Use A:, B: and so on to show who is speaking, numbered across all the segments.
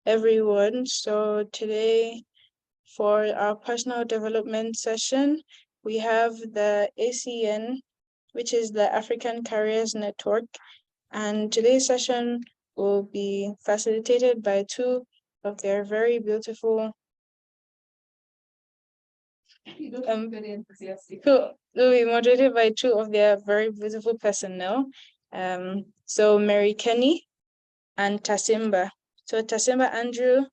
A: everyone. So today for our personal development session, we have the ACN, which is the African Careers Network. And today's session will be facilitated by two of their very beautiful very enthusiastic. Will be moderated by two of their very beautiful personnel. So Mary Kenny and Tasimba. So Tasimba Andrew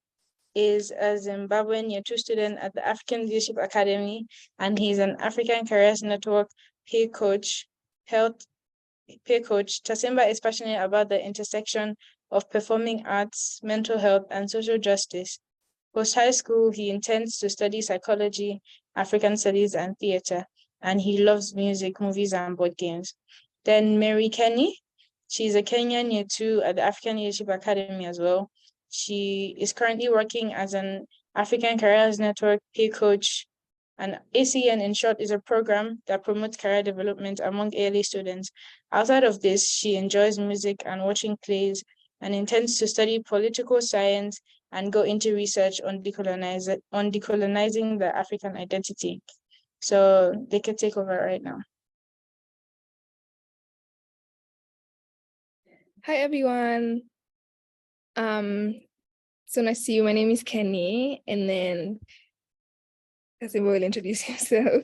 A: is a Zimbabwean year 2 student at the African Leadership Academy, and he's an African Careers Network peer coach. Tasimba is passionate about the intersection of performing arts, mental health, and social justice. Post high school, he intends to study psychology, African studies, and theater, and he loves music, movies, and board games. Then Mary Kenny, she's a Kenyan year 2 at the African Leadership Academy as well. She is currently working as an African Careers Network peer coach. And ACN, in short, is a program that promotes career development among ALA students. Outside of this, she enjoys music and watching plays and intends to study political science and go into research on decolonizing the African identity. So they can take over right now.
B: Hi, everyone. So nice to see you. My name is Kenny, and then Tasimba will introduce yourself.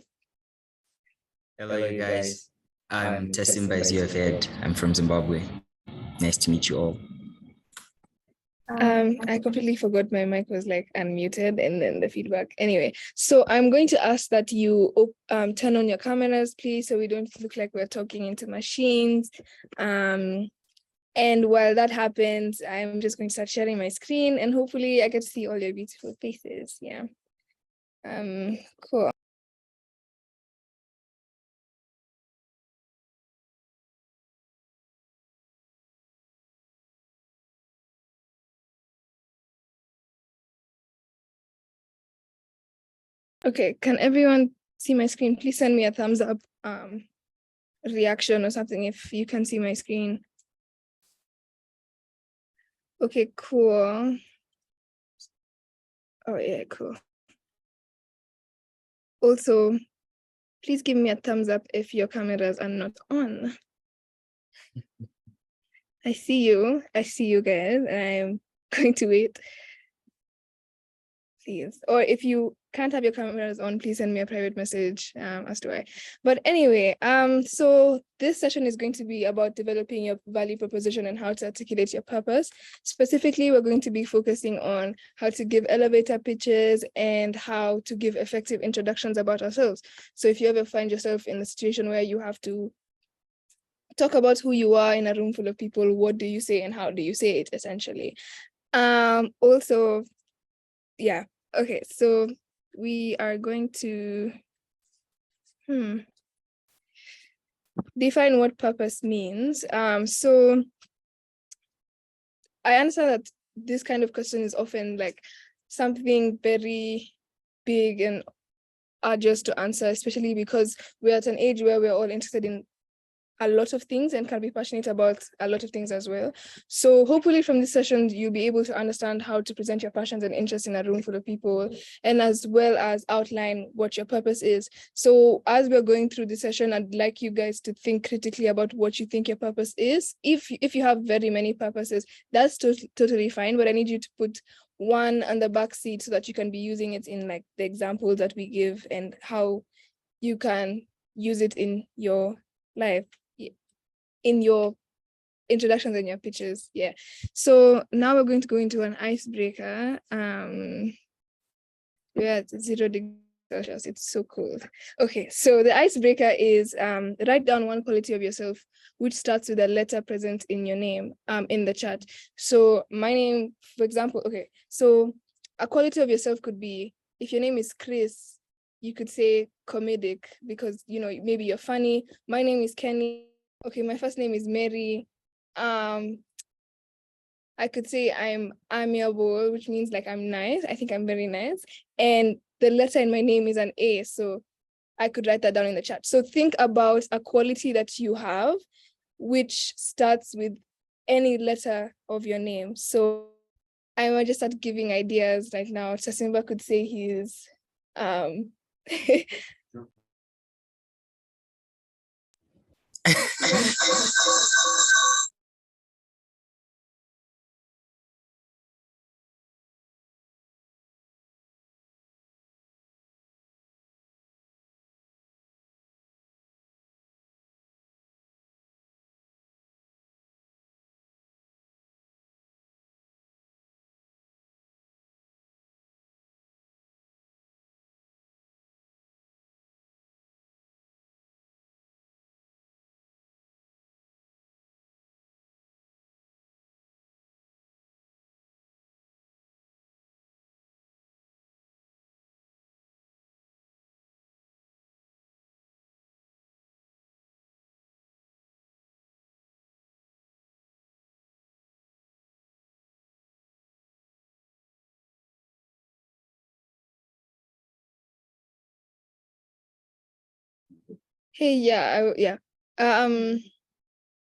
C: Hello, you guys. I'm Tasimba, as you have heard. I'm from Zimbabwe. Nice to meet you all.
B: I completely forgot my mic was like unmuted and then the feedback. Anyway, so I'm going to ask that you turn on your cameras, please, so we don't look like we're talking into machines. And while that happens, I'm just going to start sharing my screen and hopefully I get to see all your beautiful faces. Yeah. Cool. Okay, can everyone see my screen? Please send me a thumbs up reaction or something if you can see my screen. Okay, cool. Oh yeah, cool. Also, please give me a thumbs up if your cameras are not on. I see you guys. I'm going to wait. Please, or if you can't have your cameras on, please send me a private message as to why. But anyway, so this session is going to be about developing your value proposition and how to articulate your purpose. Specifically, we're going to be focusing on how to give elevator pitches and how to give effective introductions about ourselves. So if you ever find yourself in a situation where you have to talk about who you are in a room full of people, what do you say and how do you say it, essentially? Also, yeah, okay, so we are going to define what purpose means. So I understand that this kind of question is often like something very big and arduous to answer, especially because we're at an age where we're all interested in a lot of things and can be passionate about a lot of things as well. So hopefully from this session, you'll be able to understand how to present your passions and interests in a room full of people, and as well as outline what your purpose is. So as we're going through this session, I'd like you guys to think critically about what you think your purpose is. If you have very many purposes, that's totally fine, but I need you to put one on the back seat so that you can be using it in like the examples that we give and how you can use it in your life, in your introductions and your pitches. Yeah, so now we're going to go into an icebreaker. We're at 0 degrees Celsius. It's so cold. Okay, so the icebreaker is write down one quality of yourself which starts with a letter present in your name in the chat. So my name, for example, okay, so a quality of yourself could be, if your name is Chris, you could say comedic because, you know, maybe you're funny. My name is Kenny. Okay, my first name is Mary. I could say I'm amiable, which means like I'm nice. I think I'm very nice. And the letter in my name is an A, so I could write that down in the chat. So think about a quality that you have, which starts with any letter of your name. So I might just start giving ideas right now. Tasimba could say he's hey, yeah.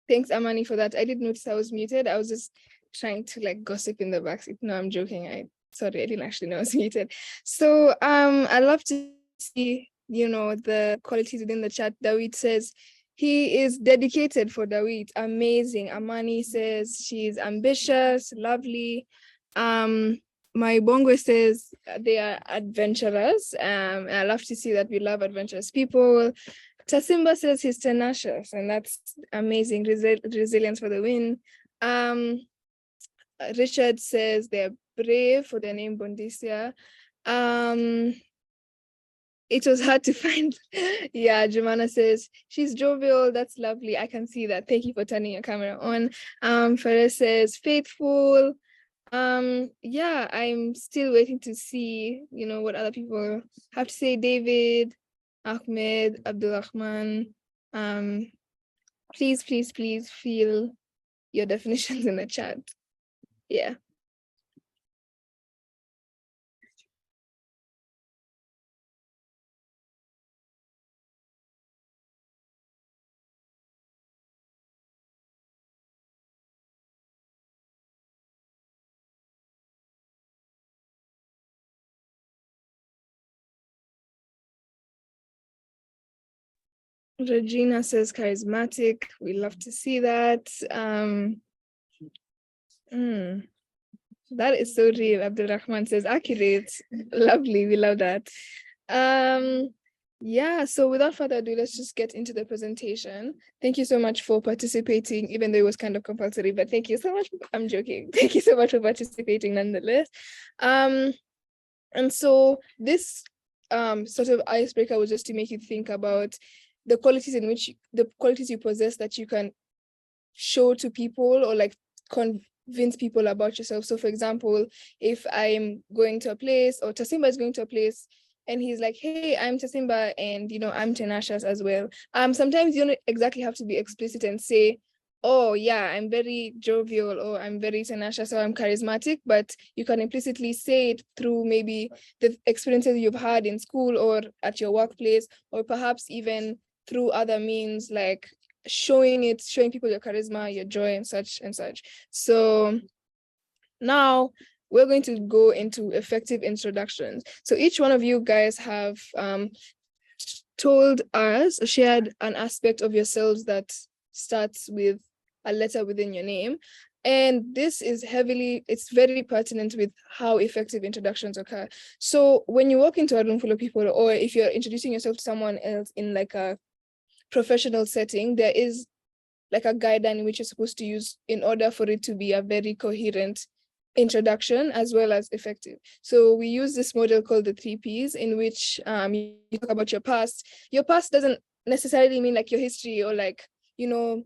B: Thanks, Amani, for that. I did notice I was muted. I was just trying to like gossip in the backseat. No, I'm joking. Sorry, I didn't actually know I was muted. So I love to see, the qualities within the chat. Dawit says he is dedicated for Dawit. Amazing. Amani says she's ambitious, lovely. My Bongo says they are adventurers. I love to see that we love adventurous people. Tasimba says he's tenacious, and that's amazing. Resilience for the win. Richard says they're brave for their name Bondisia. It was hard to find. Yeah, Jumana says she's jovial. That's lovely. I can see that. Thank you for turning your camera on. Ferris says faithful. Yeah, I'm still waiting to see, what other people have to say. David, Ahmed, Abdulrahman. Please feel your definitions in the chat. Yeah. Regina says charismatic. We love to see that. That is so real. Abdulrahman says accurate. Lovely. We love that. Yeah, so without further ado, let's just get into the presentation. Thank you so much for participating, even though it was kind of compulsory, but thank you so much. I'm joking. Thank you so much for participating nonetheless. And so this sort of icebreaker was just to make you think about the qualities you possess that you can show to people or like convince people about yourself. So for example, if I'm going to a place or Tasimba is going to a place and he's like, hey, I'm Tasimba and I'm tenacious as well. Sometimes you don't exactly have to be explicit and say, oh yeah, I'm very jovial or I'm very tenacious or I'm charismatic, but you can implicitly say it through maybe the experiences you've had in school or at your workplace, or perhaps even through other means like showing people your charisma, your joy, and such and such. So now we're going to go into effective introductions. So each one of you guys have shared an aspect of yourselves that starts with a letter within your name. And this is it's very pertinent with how effective introductions occur. So when you walk into a room full of people, or if you're introducing yourself to someone else in like a professional setting, there is like a guideline which you're supposed to use in order for it to be a very coherent introduction as well as effective. So we use this model called the 3 Ps, in which you talk about your past. Your past doesn't necessarily mean like your history or like, who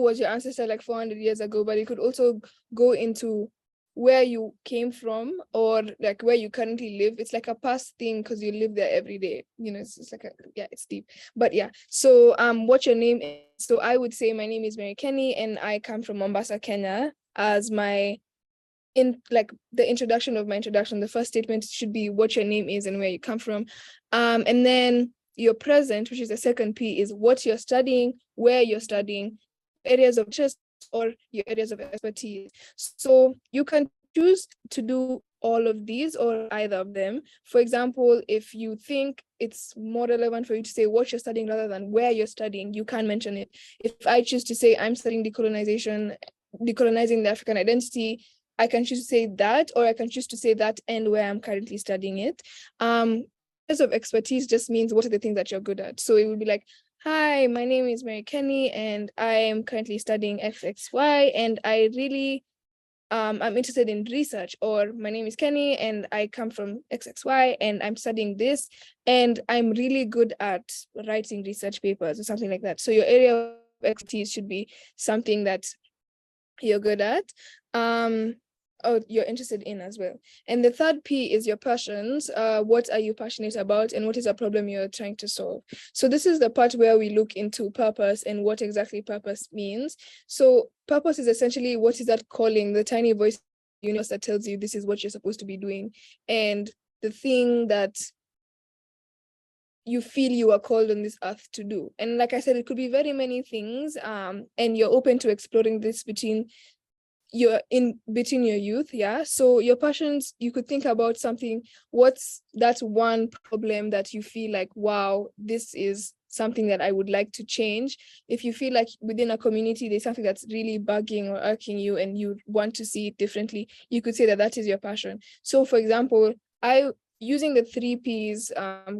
B: was your ancestor like 400 years ago, but it could also go into where you came from or like where you currently live. It's like a past thing because you live there every day. It's like it's deep. But yeah, so what your name is. So I would say my name is Mary Kenny and I come from Mombasa, Kenya. As the introduction of my introduction, the first statement should be what your name is and where you come from. And then your present, which is the second P, is what you're studying, where you're studying, areas of interest, or your areas of expertise. So you can choose to do all of these or either of them. For example, if you think it's more relevant for you to say what you're studying rather than where you're studying, you can mention it. If I choose to say I'm studying decolonizing the African identity, I can choose to say that, or I can choose to say that and where I'm currently studying it. Areas of expertise just means what are the things that you're good at. So it would be like, hi, my name is Mary Kenny and I am currently studying XXY and I really I'm interested in research. Or my name is Kenny and I come from XXY and I'm studying this and I'm really good at writing research papers or something like that. So your area of expertise should be something that you're good at, or you're interested in as well. And the third P is your passions. What are you passionate about and what is a problem you're trying to solve? So this is the part where we look into purpose and what exactly purpose means. So purpose is essentially what is that calling, the tiny voice in the universe that tells you this is what you're supposed to be doing, and the thing that you feel you are called on this earth to do. And like I said, it could be very many things, and you're open to exploring this between your youth. Yeah, so your passions, you could think about something. What's that one problem that you feel like, wow, this is something that I would like to change? If you feel like within a community there's something that's really bugging or irking you and you want to see it differently, you could say that that is your passion. So for example, using the 3Ps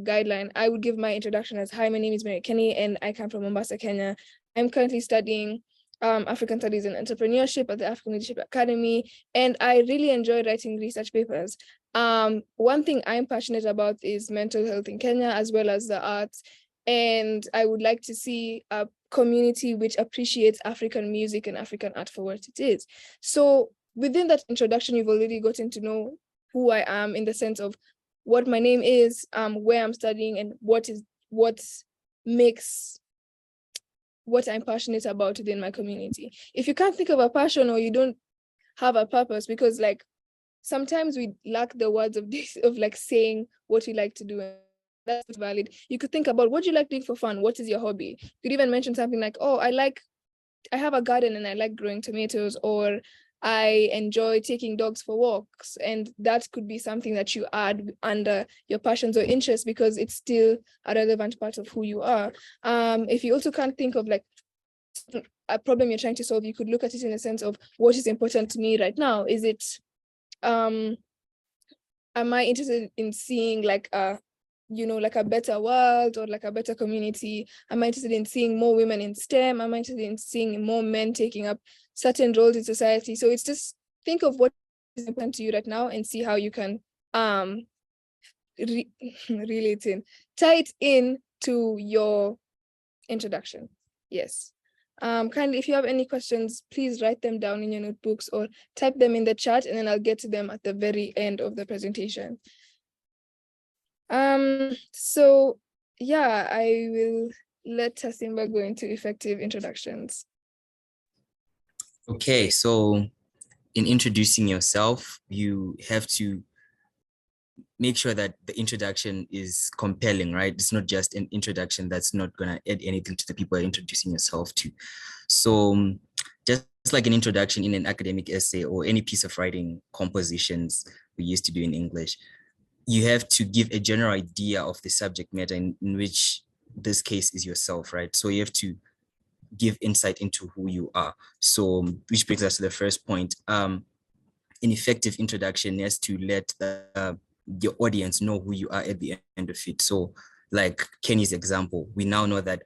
B: guideline, I would give my introduction as, hi, my name is Mary Kenny and I come from Mombasa, Kenya. I'm currently studying African Studies and Entrepreneurship at the African Leadership Academy, and I really enjoy writing research papers. One thing I'm passionate about is mental health in Kenya, as well as the arts, and I would like to see a community which appreciates African music and African art for what it is. So within that introduction, you've already gotten to know who I am in the sense of what my name is, where I'm studying, and what makes what I'm passionate about within my community. If you can't think of a passion or you don't have a purpose, because like sometimes we lack the words of this, of like saying what we like to do, and that's valid. You could think about what you like doing for fun. What is your hobby? You could even mention something like, oh, I have a garden and I like growing tomatoes, or I enjoy taking dogs for walks. And that could be something that you add under your passions or interests because it's still a relevant part of who you are. If you also can't think of like a problem you're trying to solve, you could look at it in a sense of what is important to me right now. Is it, am I interested in seeing like a better world or like a better community? Am I interested in seeing more women in STEM? Am I interested in seeing more men taking up certain roles in society? So it's just think of what is important to you right now and see how you can reel it in, tie it in to your introduction. Yes. Kindly, if you have any questions, please write them down in your notebooks or type them in the chat, and then I'll get to them at the very end of the presentation. So yeah, I will let Tasimba go into effective introductions.
C: Okay, so in introducing yourself, you have to make sure that the introduction is compelling, right? It's not just an introduction that's not going to add anything to the people you're introducing yourself to. So just like an introduction in an academic essay or any piece of writing compositions we used to do in English, you have to give a general idea of the subject matter in which this case is yourself, right? So you have to give insight into who you are. So which brings us to the first point. An effective introduction has to let your audience know who you are at the end of it. So like Kenny's example, we now know that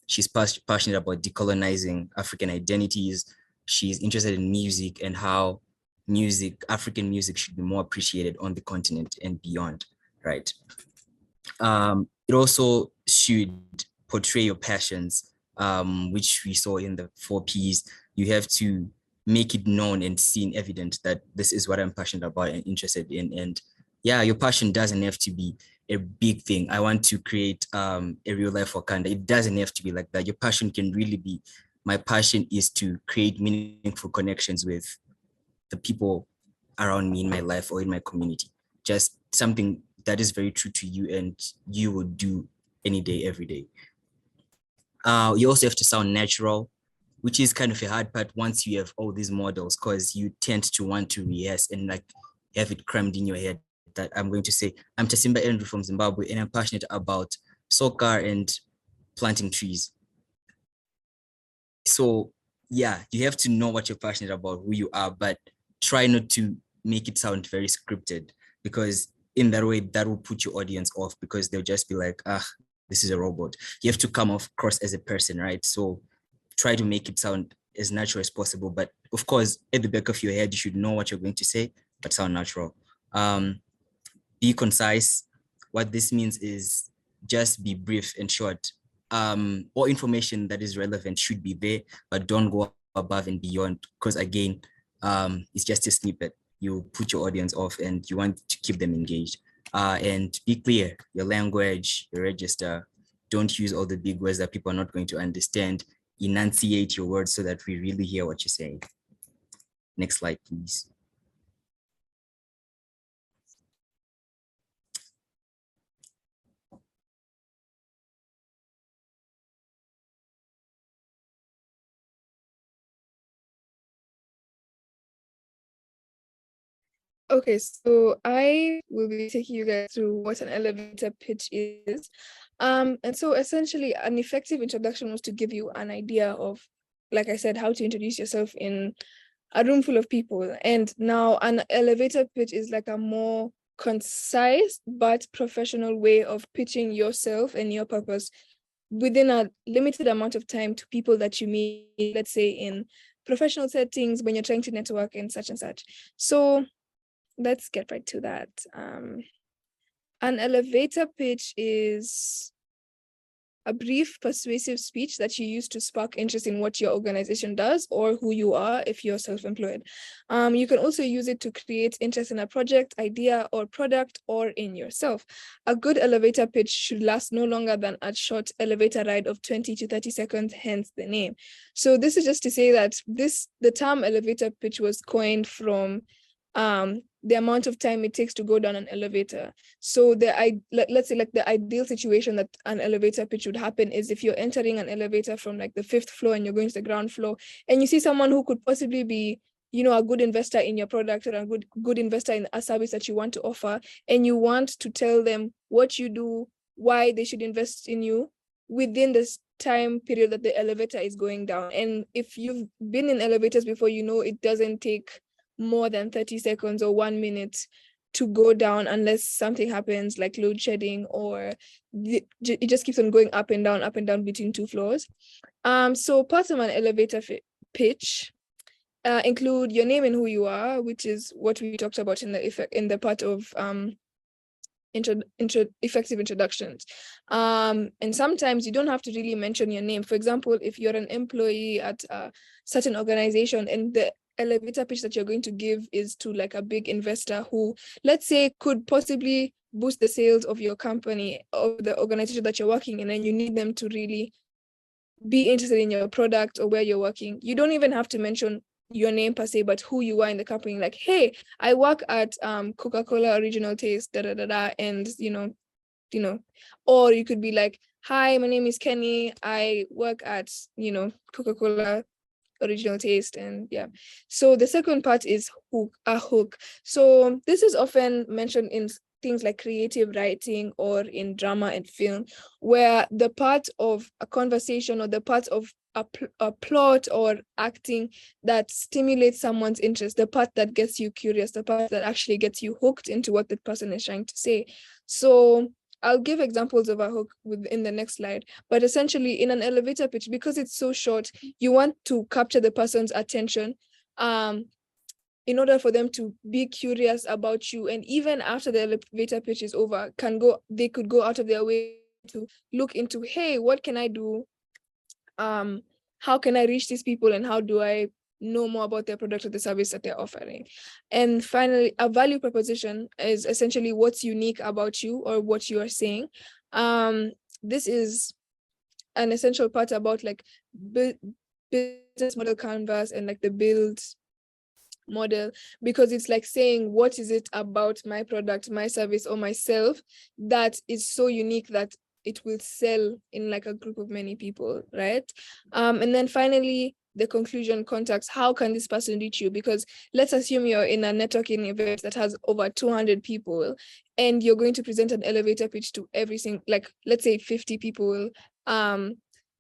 C: she's passionate about decolonizing African identities. She's interested in music and how African music should be more appreciated on the continent and beyond, right? It also should portray your passions, which we saw in the 4Ps. You have to make it known and seen evident that this is what I'm passionate about and interested in. And yeah, your passion doesn't have to be a big thing. I want to create a real life Wakanda. It doesn't have to be like that. Your passion can really be, my passion is to create meaningful connections with the people around me in my life or in my community. Just something that is very true to you and you would do any day, every day. You also have to sound natural. which is kind of a hard part once you have all these models, because you tend to want to rehearse and like have it crammed in your head that I'm going to say, I'm Tasimba Andrew from Zimbabwe, and I'm passionate about soccer and planting trees. So yeah, you have to know what you're passionate about, who you are, but try not to make it sound very scripted, because in that way, that will put your audience off, because they'll just be like, ah, this is a robot. You have to come across as a person, right? So try to make it sound as natural as possible. But of course, at the back of your head, you should know what you're going to say, but sound natural. Be concise. What this means is just be brief and short. All information that is relevant should be there, but don't go above and beyond, because again, it's just a snippet. You put your audience off and you want to keep them engaged. And be clear, your language, your register. Don't use all the big words that people are not going to understand. Enunciate your words so that we really hear what you're saying. Next slide, please.
B: Okay, so I will be taking you guys through what an elevator pitch is. And so essentially an effective introduction was to give you an idea of, like I said, how to introduce yourself in a room full of people. And now an elevator pitch is like a more concise but professional way of pitching yourself and your purpose within a limited amount of time to people that you meet, let's say in professional settings when you're trying to network and such and such. So let's get right to that. An elevator pitch is a brief, persuasive speech that you use to spark interest in what your organization does or who you are if you're self-employed. You can also use it to create interest in a project, idea, or product, or in yourself. A good elevator pitch should last no longer than a short elevator ride of 20 to 30 seconds, hence the name. So this is just to say that the term elevator pitch was coined from the amount of time it takes to go down an elevator. So let's say like the ideal situation that an elevator pitch would happen is if you're entering an elevator from like the 5th floor and you're going to the ground floor and you see someone who could possibly be, you know, a good investor in your product or a good investor in a service that you want to offer, and you want to tell them what you do, why they should invest in you within this time period that the elevator is going down. And if you've been in elevators before, you know it doesn't take more than 30 seconds or 1 minute to go down unless something happens like load shedding, or it just keeps on going up and down between 2 floors. So parts of an elevator pitch include your name and who you are, which is what we talked about in the part of effective introductions. And sometimes you don't have to really mention your name. For example, if you're an employee at a certain organization and the elevator pitch that you're going to give is to like a big investor who, let's say, could possibly boost the sales of your company or the organization that you're working in, and you need them to really be interested in your product or where you're working, you don't even have to mention your name per se, but who you are in the company. Like, hey, I work at Coca-Cola Original Taste, and you know, or you could be like, hi, my name is Kenny, I work at, you know, Coca-Cola Original Taste. And yeah, so the second part is a hook. So this is often mentioned in things like creative writing or in drama and film, where the part of a conversation or the part of a plot or acting that stimulates someone's interest, the part that gets you curious, the part that actually gets you hooked into what the person is trying to say. So I'll give examples of a hook in the next slide, but essentially in an elevator pitch, because it's so short, you want to capture the person's attention in order for them to be curious about you. And even after the elevator pitch is over, they could go out of their way to look into, hey, what can I do? How can I reach these people, and how do I know more about their product or the service that they're offering? And finally, a value proposition is essentially what's unique about you or what you are saying. This is an essential part about like business model canvas and like the build model, because it's like saying, what is it about my product, my service, or myself that is so unique that it will sell in like a group of many people, right? And then finally, the conclusion, contacts, how can this person reach you? Because let's assume you're in a networking event that has over 200 people and you're going to present an elevator pitch to every single, like, let's say 50 people.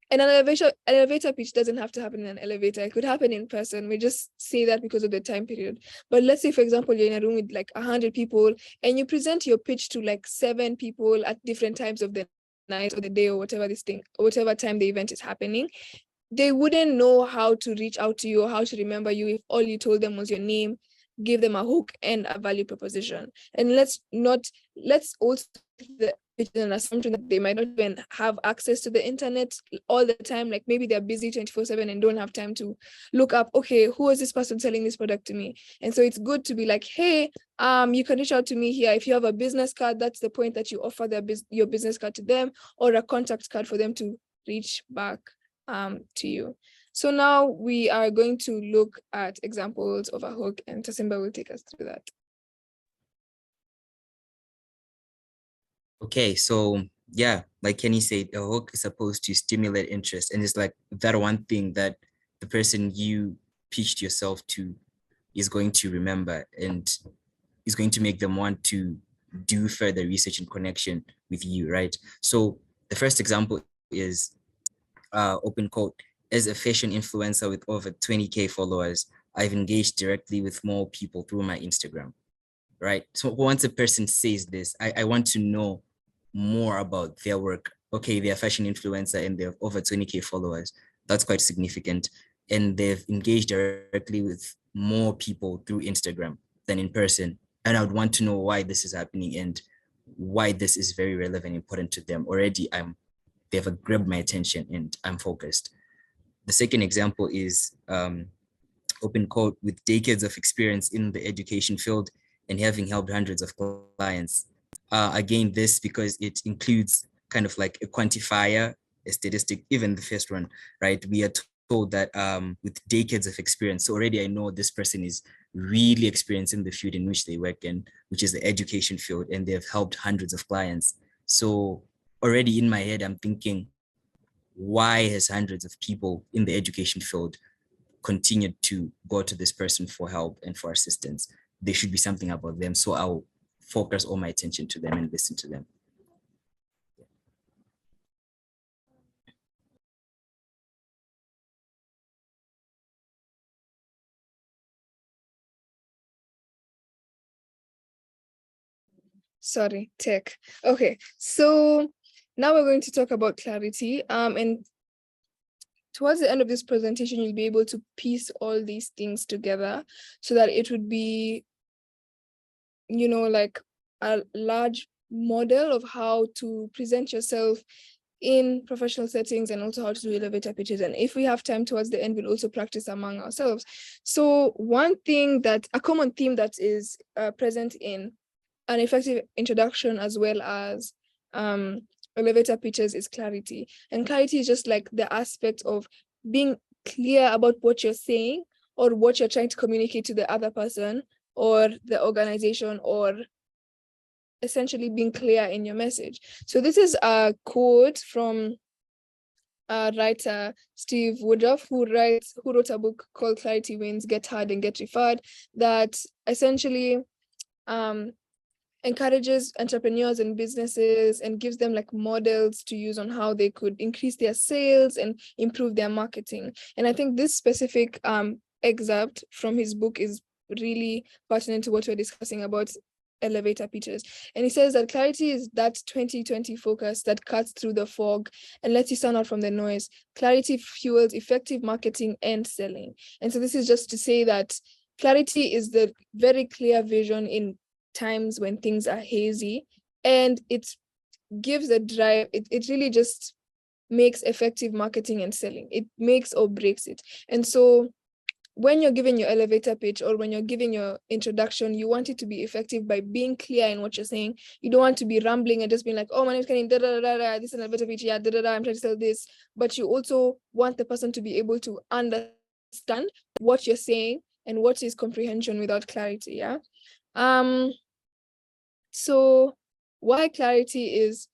B: And an elevator pitch doesn't have to happen in an elevator. It could happen in person. We just say that because of the time period. But let's say, for example, you're in a room with like 100 people and you present your pitch to like 7 people at different times of the night or the day or whatever time the event is happening. They wouldn't know how to reach out to you or how to remember you if all you told them was your name, give them a hook and a value proposition. And let's also it's an assumption that they might not even have access to the internet all the time. Like maybe they're busy 24/7 and don't have time to look up, okay, who is this person selling this product to me? And so it's good to be like, hey, you can reach out to me here. If you have a business card, that's the point that you offer your business card to them, or a contact card for them to reach back to you. So now we are going to look at examples of a hook, and Tasimba will take us through that.
C: Okay, so yeah, like Kenny said, a hook is supposed to stimulate interest, and it's like that one thing that the person you pitched yourself to is going to remember and is going to make them want to do further research and connection with you, right? So the first example is open quote, as a fashion influencer with over 20K followers, I've engaged directly with more people through my Instagram, right? So once a person says this, I want to know more about their work. Okay, they're a fashion influencer and they have over 20K followers. That's quite significant. And they've engaged directly with more people through Instagram than in person. And I would want to know why this is happening and why this is very relevant and important to them. Already they have grabbed my attention and I'm focused. The second example is open quote, with decades of experience in the education field and having helped hundreds of clients. Again, this because it includes kind of like a quantifier, a statistic, even the first one, right? We are told that with decades of experience, so already I know this person is really experienced in the field in which they work in, which is the education field, and they have helped hundreds of clients. So already in my head, I'm thinking, why has hundreds of people in the education field continued to go to this person for help and for assistance? There should be something about them. So I'll focus all my attention to them and listen to them.
B: Sorry, tech. Okay, so now we're going to talk about clarity. And towards the end of this presentation, you'll be able to piece all these things together so that it would be, you know, like a large model of how to present yourself in professional settings and also how to do elevator pitches. And if we have time towards the end, we'll also practice among ourselves. So a common theme that is present in an effective introduction as well as elevator pitches is clarity. And clarity is just like the aspect of being clear about what you're saying or what you're trying to communicate to the other person or the organization, or essentially being clear in your message. So this is a quote from writer Steve Woodruff, who wrote a book called Clarity Wins, Get Hard and Get Referred, that essentially encourages entrepreneurs and businesses and gives them like models to use on how they could increase their sales and improve their marketing. And I think this specific excerpt from his book is really pertinent to what we're discussing about elevator pitches. And he says that clarity is that 20/20 focus that cuts through the fog and lets you stand out from the noise. Clarity fuels effective marketing and selling. And so this is just to say that clarity is the very clear vision in times when things are hazy, and it gives a drive. It really just makes effective marketing and selling. It makes or breaks it. And so when you're giving your elevator pitch or when you're giving your introduction, you want it to be effective by being clear in what you're saying. You don't want to be rambling and just being like, oh, my name's Kenny, this is an elevator pitch, yeah, I'm trying to sell this. But you also want the person to be able to understand what you're saying and what is comprehension without clarity, yeah? So why clarity is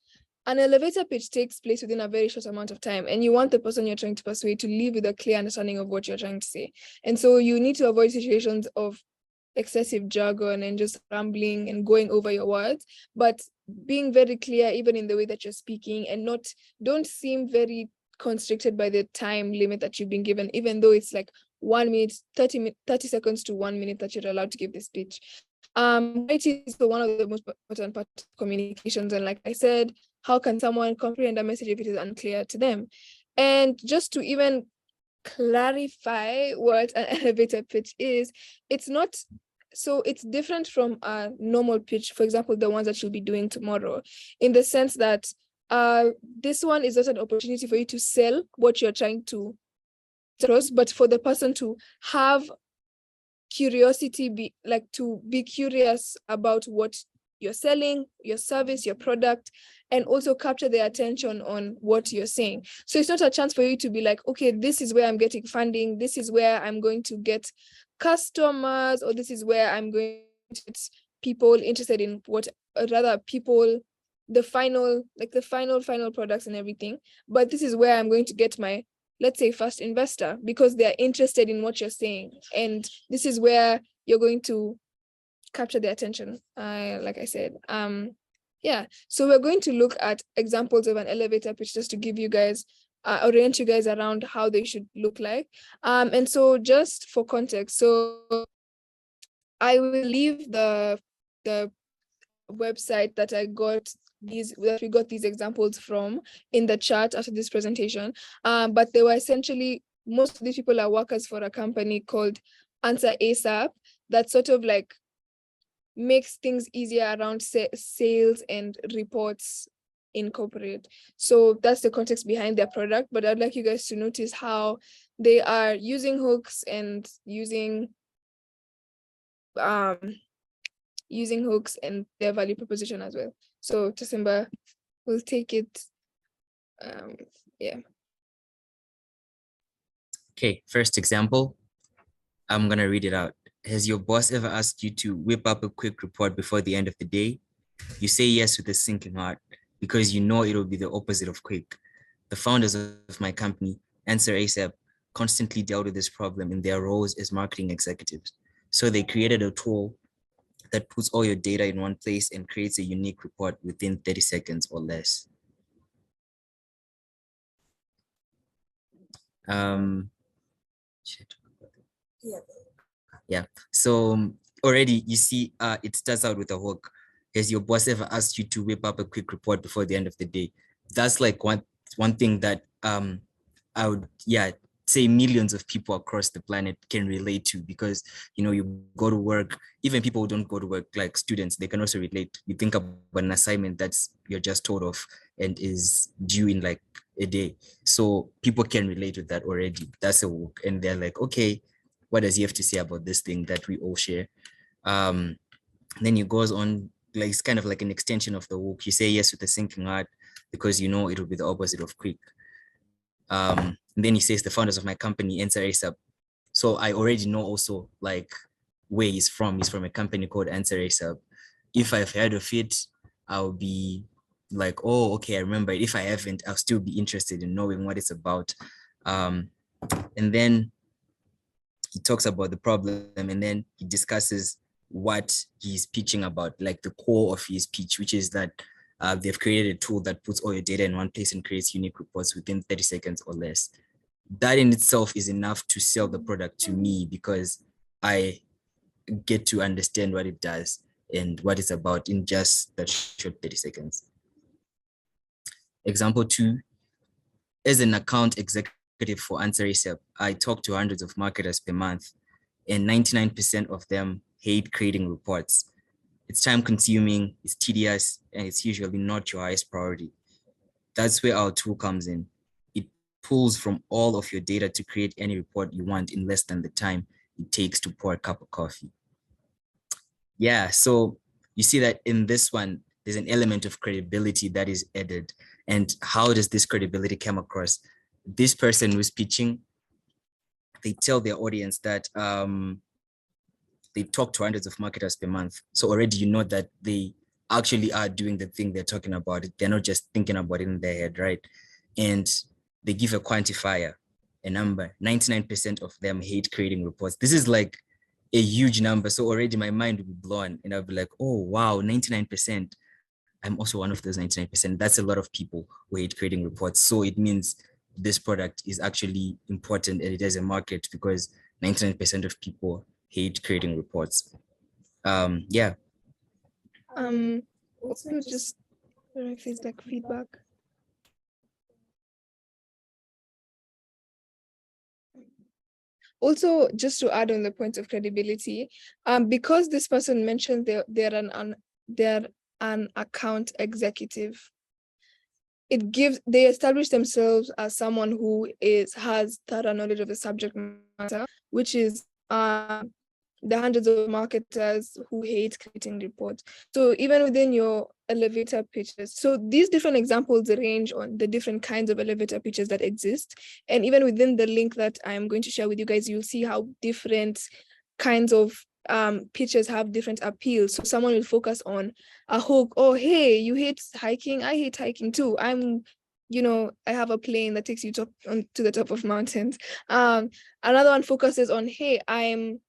B: An elevator pitch takes place within a very short amount of time, and you want the person you're trying to persuade to leave with a clear understanding of what you're trying to say. And so you need to avoid situations of excessive jargon and just rambling and going over your words, but being very clear even in the way that you're speaking, and don't seem very constricted by the time limit that you've been given, even though it's like 1 minute, 30 seconds to 1 minute that you're allowed to give this speech. Clarity is one of the most important parts of communications. And like I said, how can someone comprehend a message if it is unclear to them? And just to even clarify what an elevator pitch is, it's different from a normal pitch, for example, the ones that you'll be doing tomorrow, in the sense that this one is not an opportunity for you to sell what you're trying to sell, but for the person to have curiosity, to be curious about what you're selling, your service, your product, and also capture their attention on what you're saying. So it's not a chance for you to be like, okay, this is where I'm getting funding, this is where I'm going to get customers, or this is where I'm going to get people interested in the final products and everything. But this is where I'm going to get my, let's say, first investor, because they're interested in what you're saying. And this is where you're going to capture their attention, like I said. So we're going to look at examples of an elevator pitch just to give you guys, orient you guys around how they should look like. And so just for context, so I will leave the website that we got these examples from in the chat after this presentation. But they were essentially, most of these people are workers for a company called Answer ASAP, that sort of like makes things easier around sales and reports in corporate. So that's the context behind their product. But I'd like you guys to notice how they are using hooks and using hooks and their value proposition as well. So Tasimba will take it.
C: Okay, first example, I'm gonna read it out. Has your boss ever asked you to whip up a quick report before the end of the day? You say yes with a sinking heart because you know it'll be the opposite of quick. The founders of my company, Answer ASAP, constantly dealt with this problem in their roles as marketing executives. So they created a tool that puts all your data in one place and creates a unique report within 30 seconds or less. Yeah, so already you see it starts out with a hook. Has your boss ever asked you to whip up a quick report before the end of the day? That's like one thing that I would say millions of people across the planet can relate to, because you go to work, even people who don't go to work, like students, they can also relate. You think about an assignment you're just told of and is due in like a day, so people can relate with that already. That's a hook, and they're like, okay, what does he have to say about this thing that we all share? Then he goes on, like it's kind of like an extension of the hook. You say yes with a sinking heart because you know it'll be the opposite of quick. And then he says the founders of my company, Answer ASAP. So I already know also like where he's from. He's from a company called Answer ASAP. If I've heard of it, I'll be like, oh, okay, I remember it. If I haven't, I'll still be interested in knowing what it's about. And then he talks about the problem, and then he discusses what he's pitching about, like the core of his pitch, which is that they've created a tool that puts all your data in one place and creates unique reports within 30 seconds or less. That in itself is enough to sell the product to me, because I get to understand what it does and what it's about in just that short 30 seconds. Example 2, as an account executive for Answer ASAP, I talk to hundreds of marketers per month, and 99% of them hate creating reports. It's time consuming, it's tedious, and it's usually not your highest priority. That's where our tool comes in. It pulls from all of your data to create any report you want in less than the time it takes to pour a cup of coffee. Yeah, so you see that in this one, there's an element of credibility that is added. And how does this credibility come across? This person who's pitching, they tell their audience that they talk to hundreds of marketers per month. So already you know that they actually are doing the thing they're talking about. They're not just thinking about it in their head, right? And they give a quantifier, a number. 99% of them hate creating reports. This is like a huge number. So already my mind would be blown and I'll be like, oh, wow, 99%. I'm also one of those 99%. That's a lot of people who hate creating reports. So it means this product is actually important and it has a market because 99% of people hate creating reports. Yeah.
B: Also just if it's like feedback. Also, just to add on the point of credibility, because this person mentioned they're an account executive, they establish themselves as someone who has thorough knowledge of the subject matter, which is the hundreds of marketers who hate creating reports. So even within your elevator pitches, so these different examples range on the different kinds of elevator pitches that exist. And even within the link that I'm going to share with you guys, you'll see how different kinds of pitches have different appeals. So someone will focus on a hook. Oh, hey, you hate hiking? I hate hiking too. I have a plane that takes you to the top of mountains. Another one focuses on, hey, I'm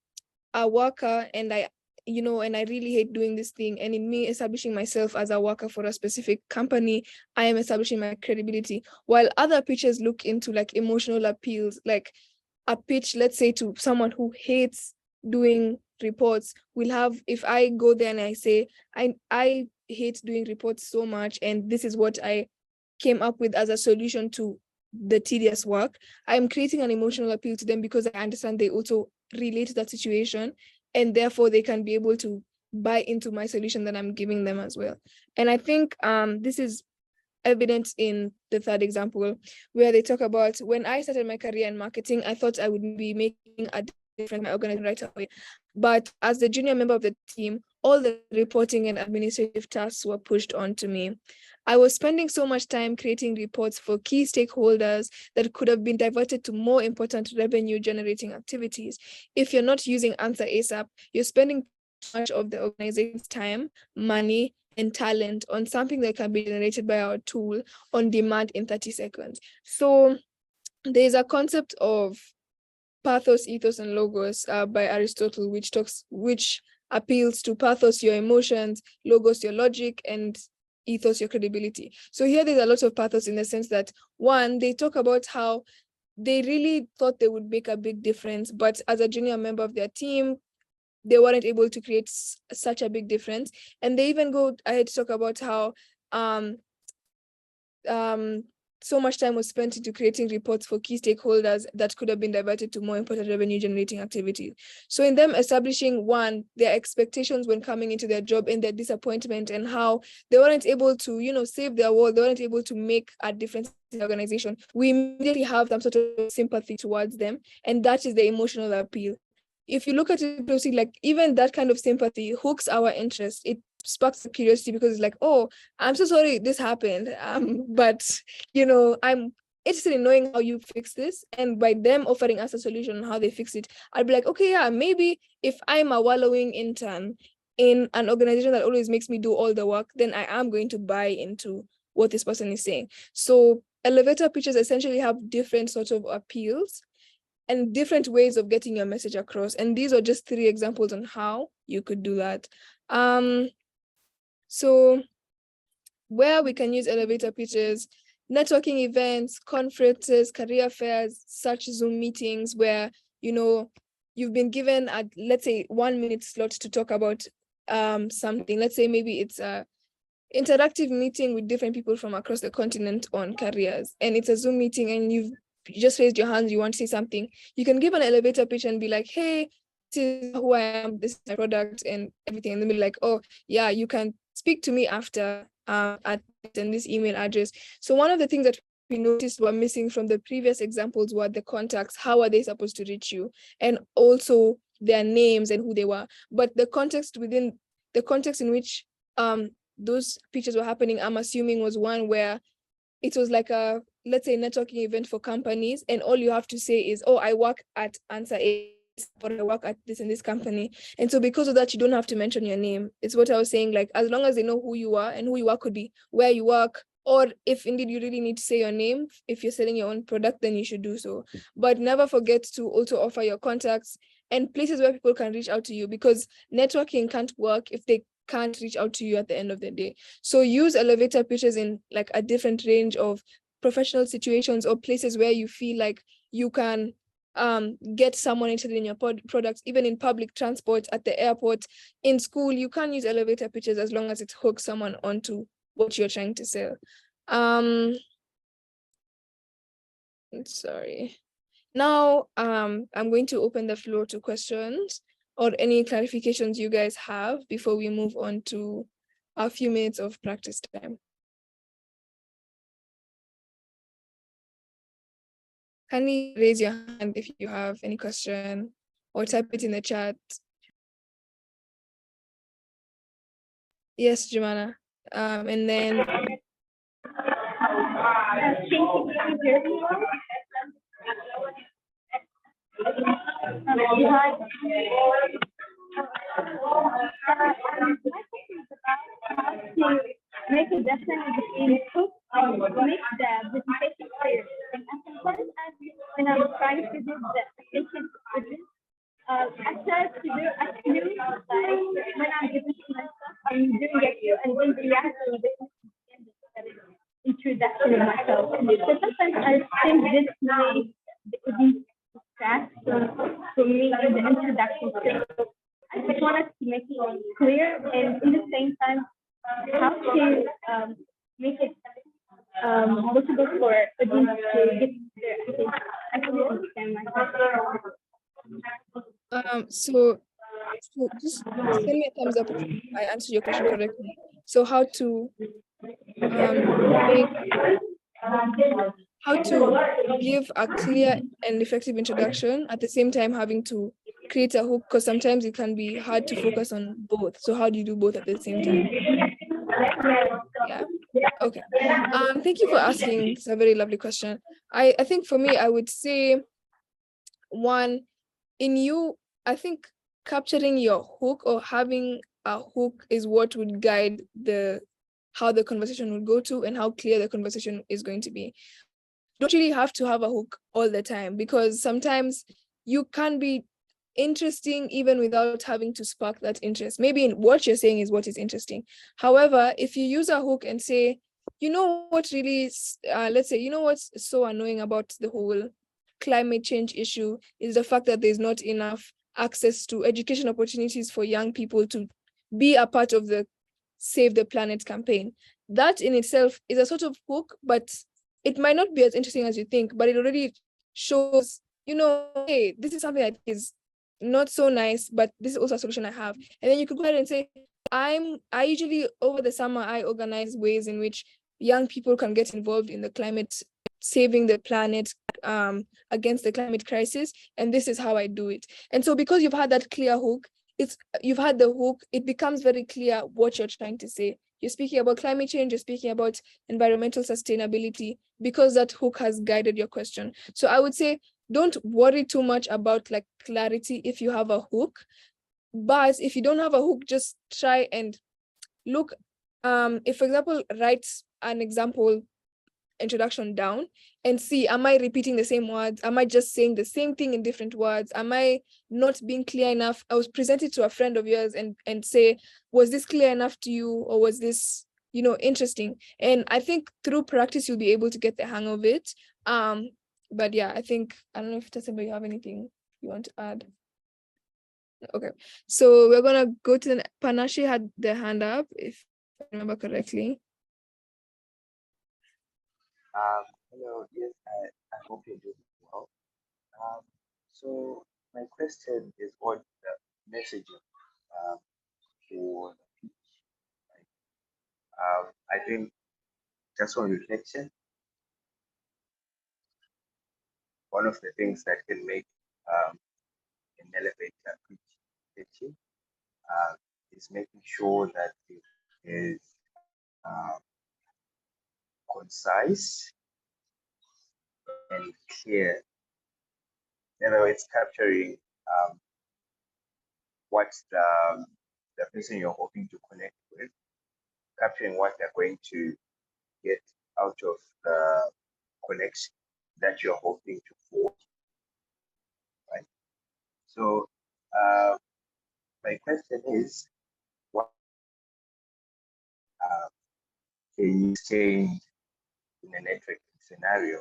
B: a worker and I really hate doing this thing. And in me establishing myself as a worker for a specific company, I am establishing my credibility. While other pitches look into like emotional appeals, like a pitch, let's say to someone who hates doing reports, will have, if I go there and I say, I hate doing reports so much, and this is what I came up with as a solution to the tedious work, I'm creating an emotional appeal to them because I understand they also relate to that situation, and therefore they can be able to buy into my solution that I'm giving them as well. And I think this is evident in the third example, where they talk about, when I started my career in marketing, I thought I would be making a difference in my organization right away. But as the junior member of the team, all the reporting and administrative tasks were pushed onto me. I was spending so much time creating reports for key stakeholders that could have been diverted to more important revenue generating activities. If you're not using Answer ASAP, you're spending too much of the organization's time, money, and talent on something that can be generated by our tool on demand in 30 seconds. So there's a concept of pathos, ethos, and logos by Aristotle, which appeals to pathos, your emotions, logos, your logic, and ethos, your credibility. So here there's a lot of pathos in the sense that, one, they talk about how they really thought they would make a big difference, but as a junior member of their team, they weren't able to create such a big difference. And they even go ahead to talk about how so much time was spent into creating reports for key stakeholders that could have been diverted to more important revenue generating activities. So in them establishing, one, their expectations when coming into their job and their disappointment, and how they weren't able to, save their world, they weren't able to make a difference in the organization, we immediately have some sort of sympathy towards them. And that is the emotional appeal. If you look at it closely, like even that kind of sympathy hooks our interest. It sparks curiosity because it's like, oh, I'm so sorry this happened. But I'm interested in knowing how you fix this. And by them offering us a solution on how they fix it, I'd be like, okay, yeah, maybe if I'm a wallowing intern in an organization that always makes me do all the work, then I am going to buy into what this person is saying. So elevator pitches essentially have different sorts of appeals and different ways of getting your message across. And these are just 3 examples on how you could do that. So where we can use elevator pitches: networking events, conferences, career fairs, such Zoom meetings where, you've been given a, let's say, 1-minute slot to talk about something. Let's say maybe it's a interactive meeting with different people from across the continent on careers, and it's a Zoom meeting and you've just raised your hand, you want to say something. You can give an elevator pitch and be like, hey, this is who I am, this is my product and everything. And then be like, oh yeah, you can speak to me after at this email address. So one of the things that we noticed were missing from the previous examples were the contacts. How are they supposed to reach you? And also their names and who they were. But the context in which those pitches were happening, I'm assuming, was one where it was like a, let's say, networking event for companies, and all you have to say is, oh, I work at Answer or I work at this and this company. And so because of that, you don't have to mention your name. It's what I was saying, like, as long as they know who you are, and who you are could be where you work, or if indeed you really need to say your name, if you're selling your own product, then you should do so. But never forget to also offer your contacts and places where people can reach out to you, because networking can't work if they can't reach out to you at the end of the day. So use elevator pitches in like a different range of professional situations or places where you feel like you can get someone interested in your products, even in public transport, at the airport, in school. You can use elevator pitches as long as it hooks someone onto what you're trying to sell. Sorry. Now, I'm going to open the floor to questions or any clarifications you guys have before we move on to a few minutes of practice time. Can you raise your hand if you have any question, or type it in the chat? Yes, Jumana. And then
D: make a difference between hook and make the presentation clear. And sometimes when I'm trying to do the presentation, I try to do a clue, like when I'm giving myself, I'm doing a clue and then reacting to the introduction of myself. So sometimes I think this way would be fast for me in the introduction. So I just wanted to make it clear, and at the same time, how to make it possible for audience to get their attention. I can understand myself.
B: so just send me a thumbs up if I answered your question correctly. So how to give a clear and effective introduction at the same time having to create a hook, because sometimes it can be hard to focus on both. So how do you do both at the same time? Yeah. Okay. Thank you for asking. It's a very lovely question. I think for me, I would say one, I think capturing your hook or having a hook is what would guide how the conversation would go to and how clear the conversation is going to be. You don't really have to have a hook all the time, because sometimes you can be interesting even without having to spark that interest. Maybe in what you're saying is what is interesting. However, if you use a hook and say, you know what really, let's say, you know what's so annoying about the whole climate change issue is the fact that there's not enough access to education opportunities for young people to be a part of the Save the Planet campaign. That in itself is a sort of hook, but it might not be as interesting as you think, but it already shows, hey, this is something that is not so nice, but this is also a solution I have. And then you could go ahead and say, I usually over the summer, I organize ways in which young people can get involved in the climate, saving the planet against the climate crisis. And this is how I do it. And so because you've had that clear hook, it becomes very clear what you're trying to say. You're speaking about climate change, you're speaking about environmental sustainability, because that hook has guided your question. So I would say, don't worry too much about like clarity if you have a hook. But if you don't have a hook, just try and look, if for example, write an example introduction down and see, am I repeating the same words? Am I just saying the same thing in different words? Am I not being clear enough? I was presented to a friend of yours and say, was this clear enough to you, or was this interesting? And I think through practice you'll be able to get the hang of it. But yeah, I don't know if Tassimba, you have anything you want to add. Okay, so we're gonna go to Panache had their hand up, if I remember correctly.
E: Hello, yes, I hope you're doing well. So my question is on the messaging for the speech. I think just on reflection, one of the things that can make an elevator pitch pitchy is making sure that it is concise and clear. In other words, capturing what's the person you're hoping to connect with, capturing what they're going to get out of the connection that you're hoping to forge, right? So my question is, what can you change in a networking scenario?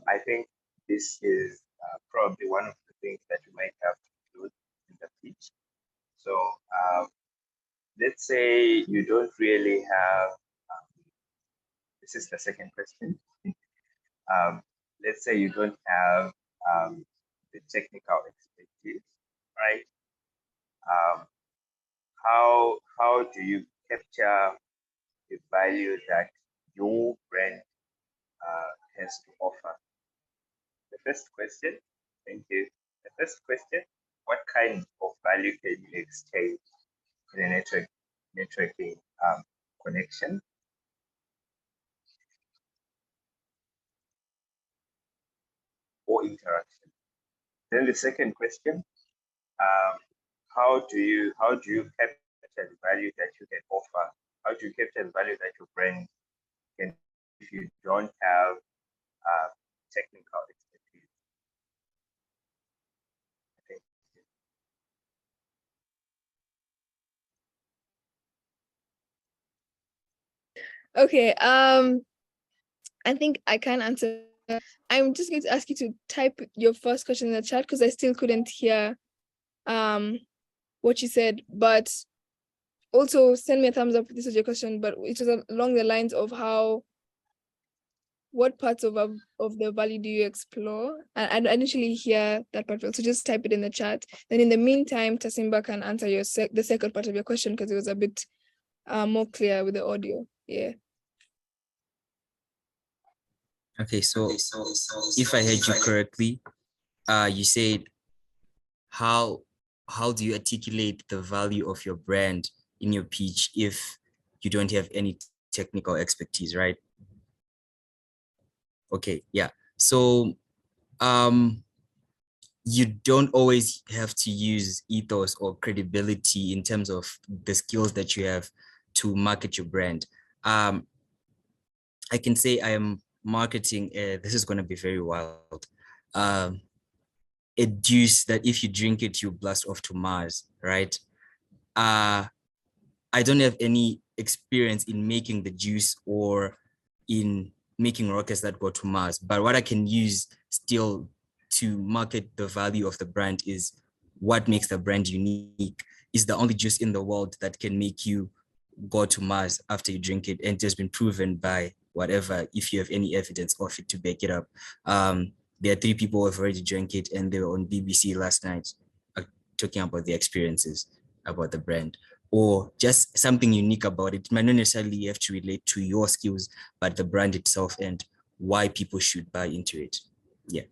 E: I think this is probably one of the things that you might have to include in the pitch. So let's say you don't really have, this is the second question. Let's say you don't have the technical expertise, right? How do you capture the value that your brand has to offer? The first question, thank you. The first question, what kind of value can you exchange in a networking connection? Or interaction? Then the second question, how do you capture the value that you can offer? How do you capture the value that your brand can if you don't have technical expertise? Okay.
B: Okay, I think I can answer. I'm just going to ask you to type your first question in the chat because I still couldn't hear what you said, but also send me a thumbs up if this is your question, but it was along the lines of what parts of the value do you explore? And I initially hear that part well, so just type it in the chat. Then in the meantime, Tasimba can answer the second part of your question because it was a bit more clear with the audio. Yeah.
C: Okay, so if I heard you correctly, you said how do you articulate the value of your brand in your pitch if you don't have any technical expertise, right? Okay, yeah. So you don't always have to use ethos or credibility in terms of the skills that you have to market your brand. I can say I am marketing, this is going to be very wild, a juice that if you drink it, you blast off to Mars, right? I don't have any experience in making the juice or in making rockets that go to Mars, but what I can use still to market the value of the brand is what makes the brand unique. Is the only juice in the world that can make you go to Mars after you drink it, and it has been proven by whatever, if you have any evidence of it to back it up. There are 3 people who have already drank it, and they were on BBC last night talking about their experiences about the brand, or just something unique about it. It might not necessarily have to relate to your skills, but the brand itself and why people should buy into it. Yeah.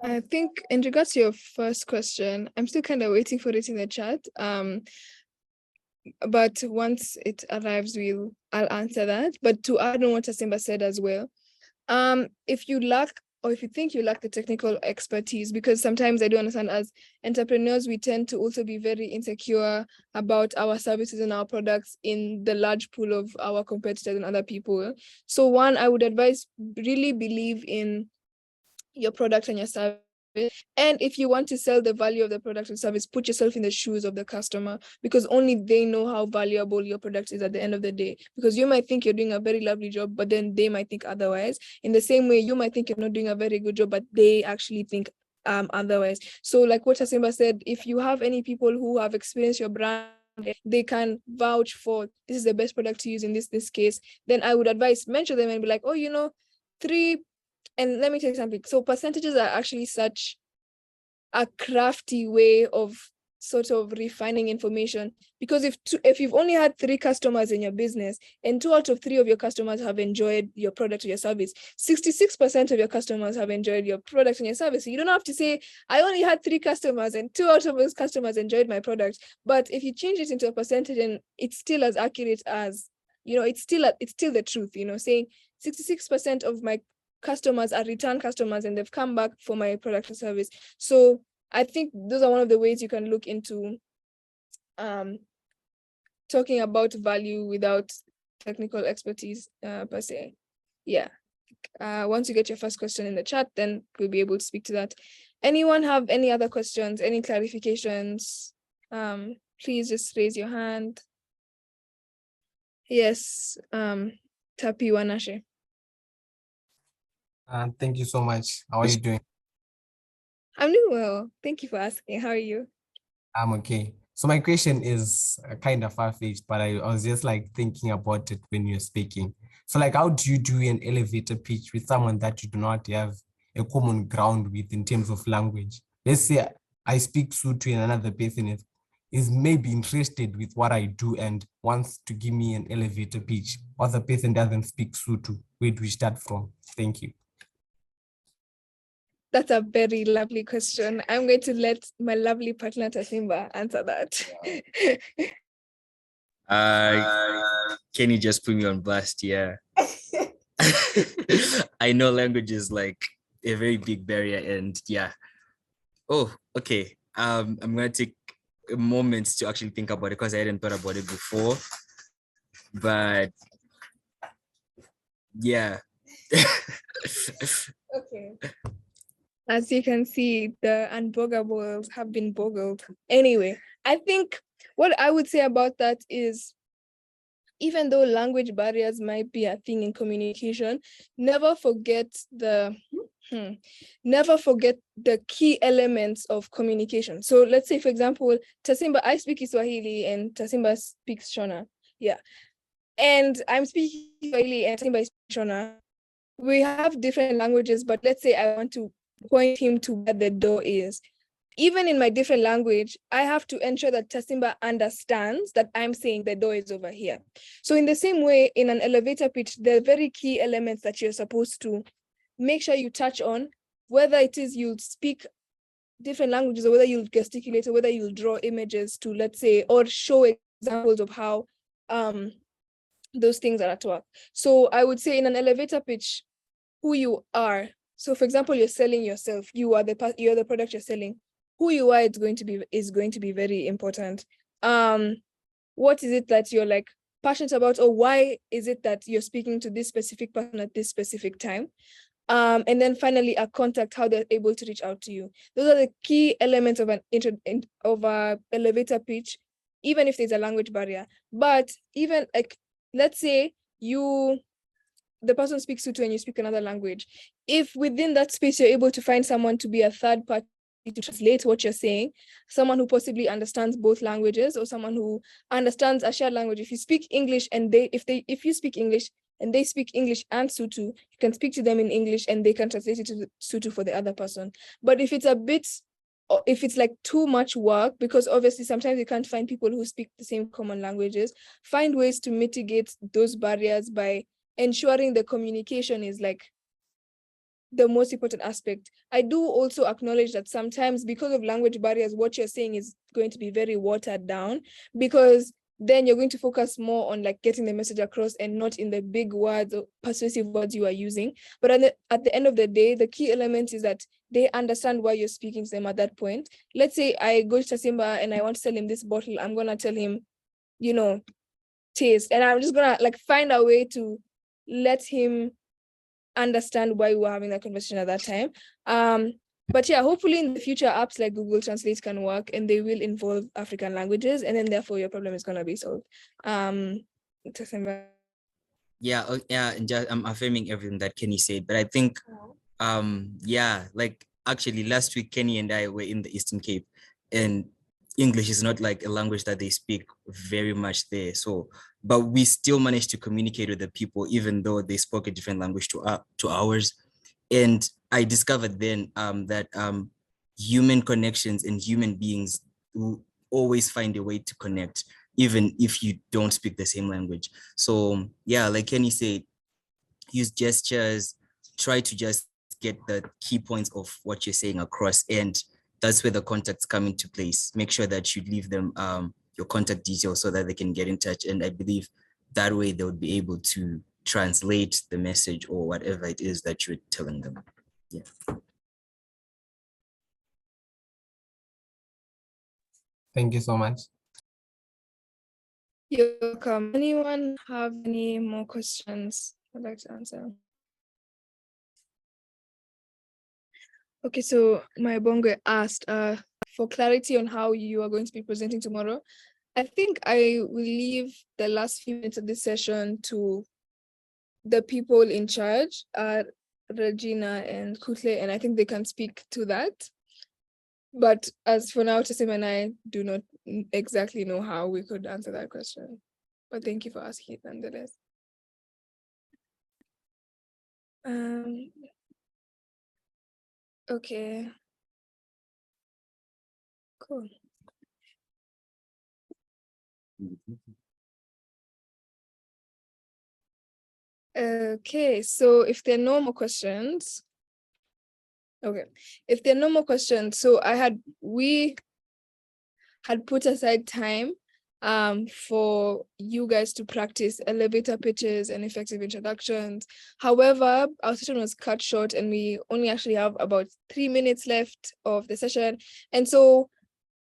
B: I think in regards to your first question, I'm still kind of waiting for it in the chat. But once it arrives, I'll answer that. But to add on what Tasimba said as well, if you lack or if you think you lack the technical expertise, because sometimes I do understand as entrepreneurs, we tend to also be very insecure about our services and our products in the large pool of our competitors and other people. So one, I would advise really believe in your product and your service. And if you want to sell the value of the product and service, put yourself in the shoes of the customer, because only they know how valuable your product is at the end of the day. Because you might think you're doing a very lovely job, but then they might think otherwise. In the same way, you might think you're not doing a very good job, but they actually think otherwise. So like what Tasimba said, if you have any people who have experienced your brand, they can vouch for this is the best product to use in this case, then I would advise mention them and be like, oh, 3. And let me tell you something. So percentages are actually such a crafty way of sort of refining information, because if you've only had 3 customers in your business and 2 out of 3 of your customers have enjoyed your product or your service, 66% of your customers have enjoyed your product and your service. So you don't have to say, I only had 3 customers and 2 out of those customers enjoyed my product. But if you change it into a percentage, and it's still as accurate as, it's still the truth, saying 66% of my customers are return customers and they've come back for my product or service. So I think those are one of the ways you can look into talking about value without technical expertise per se. Yeah. Once you get your first question in the chat, then we'll be able to speak to that. Anyone have any other questions, any clarifications? Please just raise your hand. Yes, Tapi Wanashe.
F: Thank you so much. How are you doing?
B: I'm doing well. Thank you for asking. How are you?
F: I'm okay. So my question is kind of far-fetched, but I was just like thinking about it when you're speaking. So like, how do you do an elevator pitch with someone that you do not have a common ground with in terms of language? Let's say I speak Sotho and another person is maybe interested with what I do and wants to give me an elevator pitch. Other person doesn't speak Sotho. Where do we start from? Thank you.
B: That's a very lovely question. I'm going to let my lovely partner Tasimba answer that.
C: Can you just put me on blast? Yeah. I know language is like a very big barrier, and yeah. Oh, okay. I'm gonna take a moment to actually think about it because I hadn't thought about it before. But yeah.
B: Okay. As you can see, the unbogables have been boggled. Anyway, I think what I would say about that is, even though language barriers might be a thing in communication, never forget the key elements of communication. So let's say, for example, Tasimba, I speak Kiswahili and Tasimba speaks Shona. Yeah. And I'm speaking Kiswahili and Tasimba speaks Shona. We have different languages, but let's say I want to point him to where the door is. Even in my different language, I have to ensure that Tasimba understands that I'm saying the door is over here. So in the same way, in an elevator pitch, there are very key elements that you're supposed to make sure you touch on, whether it is you'll speak different languages or whether you'll gesticulate or whether you'll draw images to, let's say, or show examples of how those things are at work. So I would say in an elevator pitch, who you are. So for example, you're selling yourself, you're the product you're selling. Who you are is going to be very important. What is it that you're like passionate about, or why is it that you're speaking to this specific person at this specific time? And then finally, a contact, how they're able to reach out to you. Those are the key elements of an elevator pitch, even if there's a language barrier. But even like, let's say the person speaks Sotho and you speak another language. If within that space you're able to find someone to be a third party to translate what you're saying, someone who possibly understands both languages, or someone who understands a shared language. If you speak English and if you speak English and they speak English and Sotho, you can speak to them in English and they can translate it to Sotho for the other person. But if it's like too much work, because obviously sometimes you can't find people who speak the same common languages, find ways to mitigate those barriers by ensuring the communication is like the most important aspect. I do also acknowledge that sometimes because of language barriers, what you're saying is going to be very watered down, because then you're going to focus more on like getting the message across and not in the big words or persuasive words you are using. But at the end of the day, the key element is that they understand why you're speaking to them at that point. Let's say I go to Tasimba and I want to sell him this bottle. I'm going to tell him, taste. And I'm just going to like find a way to let him understand why we were having that conversation at that time. But yeah, hopefully in the future, apps like Google Translate can work and they will involve African languages, and then therefore your problem is going to be solved.
C: Yeah, and just, I'm affirming everything that Kenny said, but I think, like actually last week, Kenny and I were in the Eastern Cape, and English is not like a language that they speak very much there. So, but we still managed to communicate with the people, even though they spoke a different language to ours. And I discovered then that human connections and human beings will always find a way to connect, even if you don't speak the same language. So yeah, like Kenny said, use gestures, try to just get the key points of what you're saying across, and that's where the contacts come into place. Make sure that you leave them your contact details so that they can get in touch. And I believe that way they would be able to translate the message or whatever it is that you're telling them. Yeah.
F: Thank you so much.
B: You're welcome. Anyone have any more questions I'd like to answer? Okay, so my bongo asked for clarity on how you are going to be presenting tomorrow. I think I will leave the last few minutes of this session to the people in charge, Regina and Kutle, and I think they can speak to that. But as for now, Tasim and I do not exactly know how we could answer that question. But thank you for asking it nonetheless. Okay. Cool. Okay, so if there are no more questions, okay, if there are no more questions, so we had put aside time for you guys to practice elevator pitches and effective introductions. However, our session was cut short and we only actually have about 3 minutes left of the session. And so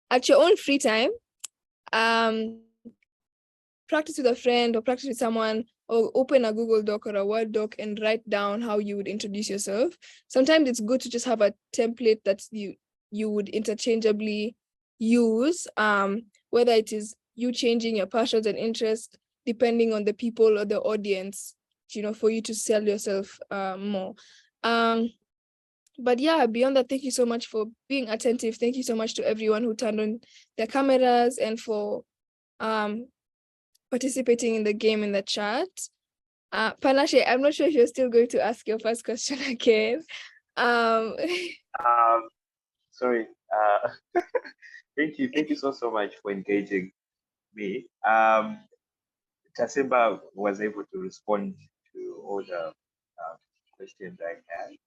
B: at your own free time, practice with a friend or practice with someone, or open a Google Doc or a Word doc and write down how you would introduce yourself. Sometimes it's good to just have a template that you would interchangeably use, whether it is you changing your passions and interests depending on the people or the audience, for you to sell yourself more. But yeah, beyond that, thank you so much for being attentive. Thank you so much to everyone who turned on their cameras and for participating in the game in the chat. Panashe, I'm not sure if you're still going to ask your first question again.
E: Sorry. Thank you so much for engaging me. Tasimba was able to respond to all the questions I had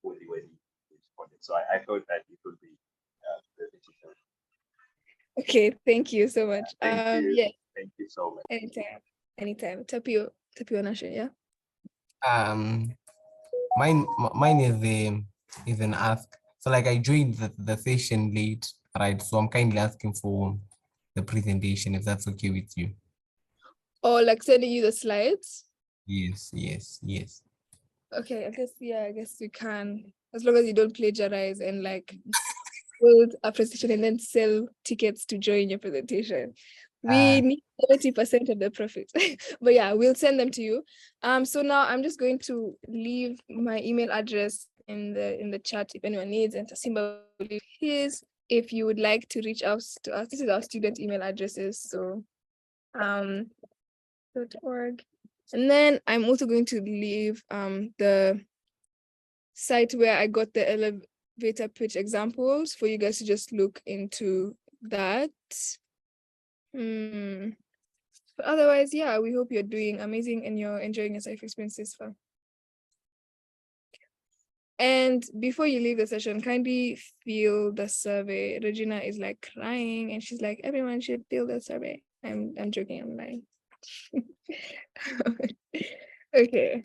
E: when he responded. So I thought that it would be beneficial.
B: Okay, thank you so much.
E: Thank you.
B: Yeah.
E: Thank you so much.
B: Anytime. Tapio Nashe, yeah.
F: Mine is an ask. So like I joined the session late, right? So I'm kindly asking for the presentation, if that's okay with you.
B: Or like sending you the slides.
F: Yes.
B: Okay, I guess we can, as long as you don't plagiarize and like build a presentation and then sell tickets to join your presentation. We need 70% of the profit. But yeah, we'll send them to you. So now I'm just going to leave my email address in the chat if anyone needs, and Tasimba will leave his if you would like to reach out to us. This is our student email addresses. So .org. And then I'm also going to leave the site where I got the elevator pitch examples for you guys to just look into that. But otherwise, yeah, we hope you're doing amazing and you're enjoying your safe experiences. And before you leave the session, kindly fill the survey. Regina is like crying and she's like, everyone should fill the survey. I'm joking, I'm lying. Okay.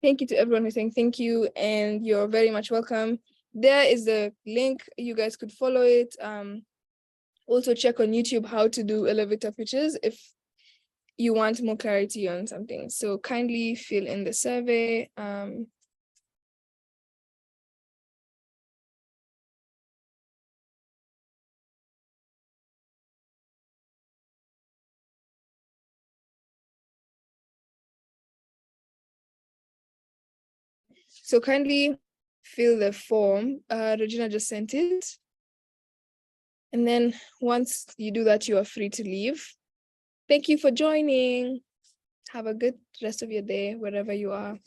B: Thank you to everyone who's saying thank you, and you're very much welcome. There is the link, you guys could follow it. Also check on YouTube how to do elevator pitches if you want more clarity on something. So kindly fill in the survey. So kindly fill the form. Regina just sent it. And then once you do that, you are free to leave. Thank you for joining. Have a good rest of your day, wherever you are.